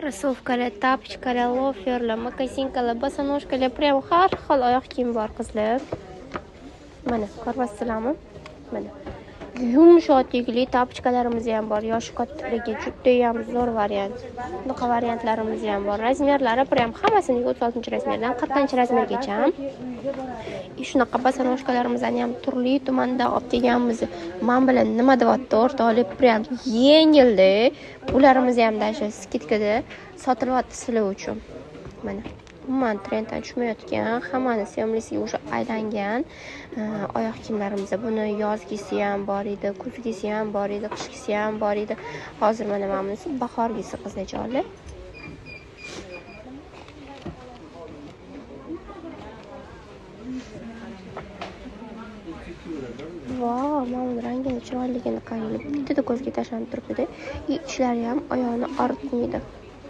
Krossovkalar, tapchkalar, loferlar, mokasinkalar, bosonojkalar, prям har xil oyoq kiyim bor qizlar. Mana ko'ryapsizlarmi? Mana yumshoqlikli tapchkalarimiz ham bor. Yoshi kattaligi juda ham zo'r variant. Bunaqa variantlarimiz ham bor. Razmerlari prям hammasining 36-razmerdan 40-razmergacha. Shunaqa bosonojkalarimizni ham turli tumanda olib kelganmiz. Men bilan nima deyapti o'rtoqlik, prям yengildi. Bularimizni ham dasha skidkada sotilyapti sizlar uchun. Mana umuman trenddan tushmayotgan, hammani sevimlisiga o'sha aylangan oyoq kiyimlarimiz. Buni yozgisi ham bor edi, kuzgisi ham bor edi, qishgisi ham bor edi. Hozir mana bunisi bahorgisi qizlarjonlar. Vau, mana rangini chiroyligini qaraylik. Bitta ko'zga tashlanib turibdi. Ichlari ham oyoqni og'ritmaydi.